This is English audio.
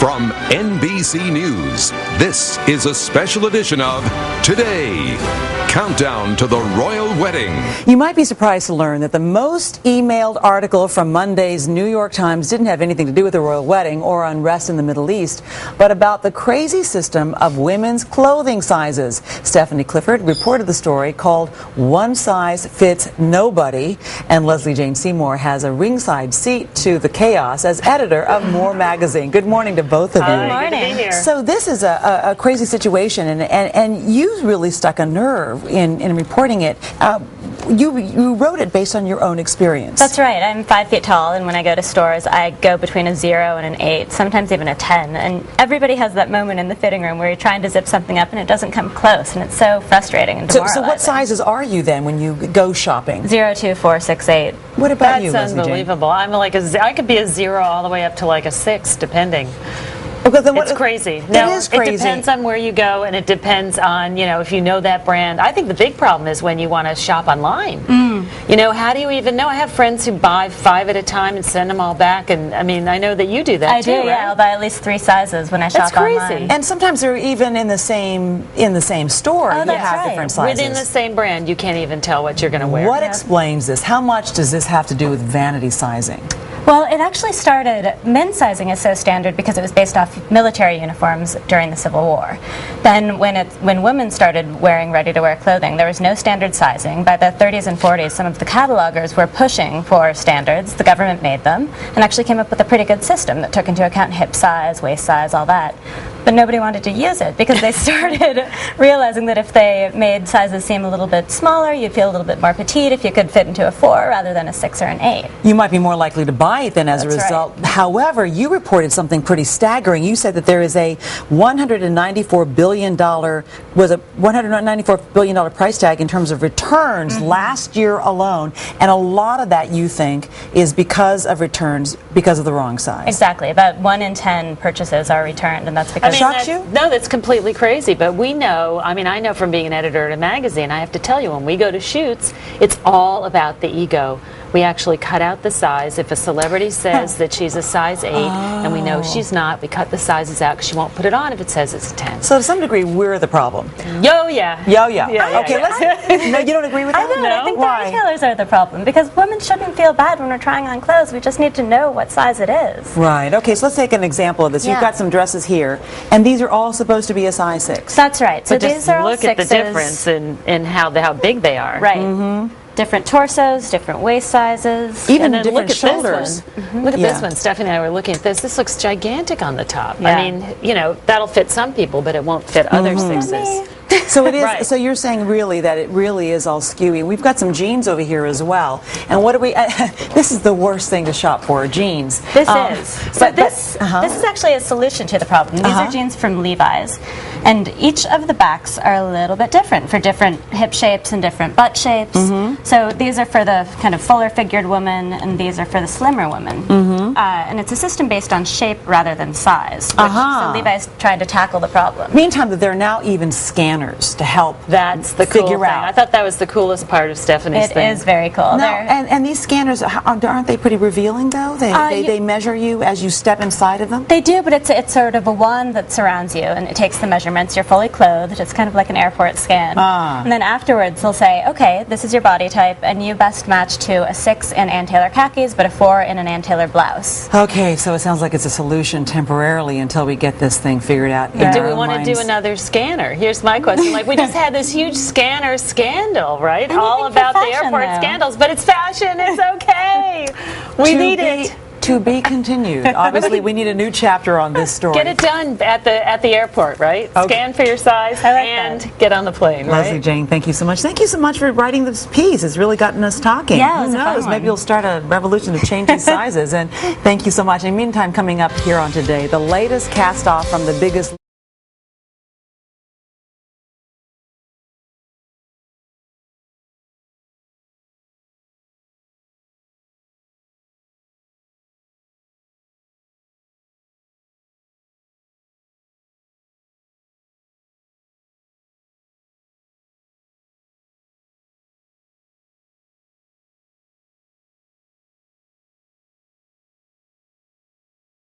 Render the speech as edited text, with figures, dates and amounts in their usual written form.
From NBC News, this is a special edition of Today, Countdown to the Royal Wedding. You might be surprised to learn that the most emailed article from Monday's New York Times didn't have anything to do with the royal wedding or unrest in the Middle East, but about the crazy system of women's clothing sizes. Stephanie Clifford reported the story called One Size Fits Nobody, and Lesley Jane Seymour has a ringside seat to the chaos as editor of More magazine. Good morning to both of you. Good morning. So this is a crazy situation, and you really stuck a nerve in reporting it. You wrote it based on your own experience. That's right. I'm 5 feet tall, and when I go to stores, I go between a 0 and an 8, sometimes even a 10. And everybody has that moment in the fitting room where you're trying to zip something up and it doesn't come close, and it's so frustrating and demoralizing. So what sizes are you then when you go shopping? 0, 2, 4, 6, 8. What about you, That's Lesley Jane? unbelievable. I'm like I could be a 0 all the way up to like a 6, depending. It's crazy. No, it is crazy. It depends on where you go, and it depends on, if you know that brand. I think the big problem is when you want to shop online. How do you even know? I have friends who buy 5 at a time and send them all back, and I know that you do that too, I do, right? yeah. I'll buy at least 3 sizes when I shop crazy. online. And sometimes they're even in the same store. Oh, you that's have right. different sizes. Within the same brand, you can't even tell what you're going to wear. What explains this? How much does this have to do with vanity sizing? Well, it actually started, men's sizing is so standard because it was based off military uniforms during the Civil War. Then when women started wearing ready-to-wear clothing, there was no standard sizing. By the 30s and 40s, some of the catalogers were pushing for standards. The government made them and actually came up with a pretty good system that took into account hip size, waist size, all that. But nobody wanted to use it because they started realizing that if they made sizes seem a little bit smaller, you'd feel a little bit more petite if you could fit into a 4 rather than a 6 or an 8. You might be more likely to buy it then as a That's result. right. However, you reported something pretty staggering. You said that there is a $194 billion price tag in terms of returns last year alone, and a lot of that you think is because of returns because of the wrong size. Exactly. About 1 in 10 purchases are returned, and that's because Shocks you? No, that's completely crazy. But we know, I know from being an editor at a magazine, I have to tell you, when we go to shoots, it's all about the ego. We actually cut out the size. If a celebrity says that she's a size 8 and we know she's not, we cut the sizes out because she won't put it on if it says it's a 10. So to some degree, we're the problem. Yeah. Okay, let's. No, you don't agree with that? I don't. I think Why? the retailers are the problem because women shouldn't feel bad when we're trying on clothes. We just need to know what size it is. Right. Okay, so let's take an example of this. You've Yeah. got some dresses here, and these are all supposed to be a size 6. That's right. So But these just are all look at the 6s. difference in how big they are. Right. Different torsos, different waist sizes. Even And then different look at shoulders. this one. Look at Yeah. this one. Stephanie and I were looking at this. This looks gigantic on the top. Yeah. That'll fit some people, but it won't fit other 6s. So it is. Right. So you're saying really that it really is all skewy. We've got some jeans over here as well. And what do we? This is the worst thing to shop for, jeans. This is. So this uh-huh. is actually a solution to the problem. These are jeans from Levi's, and each of the backs are a little bit different for different hip shapes and different butt shapes. So these are for the kind of fuller figured woman, and these are for the slimmer woman. And it's a system based on shape rather than size. So Levi's tried to tackle the problem. Meantime, there are now even scanners to help. That's the cool figure thing. out. I thought that was the coolest part of Stephanie's It thing. is very cool. No, and these scanners, aren't they pretty revealing though? They measure you as you step inside of them? They do, but it's sort of a wand that surrounds you, and it takes the measurements. You're fully clothed. It's kind of like an airport scan. And then afterwards, they'll say, okay, this is your body type, and you best match to a 6 in Ann Taylor khakis, but a 4 in an Ann Taylor blouse. Okay, so it sounds like it's a solution temporarily until we get this thing figured out. But do we want to do another scanner? Here's my question. Like, we just had this huge scanner scandal, right? All about the fashion, airport though. scandals, but it's fashion. It's okay. We need it. To be continued. Obviously, we need a new chapter on this story. Get it done at the airport, right? Okay. Scan for your size and get on the plane, right? Lesley Jane, thank you so much. Thank you so much for writing this piece. It's really gotten us talking. Yeah, it Who was a fun knows? one. Maybe you'll start a revolution of changing sizes. And thank you so much. In the meantime, coming up here on Today, the latest cast off from the biggest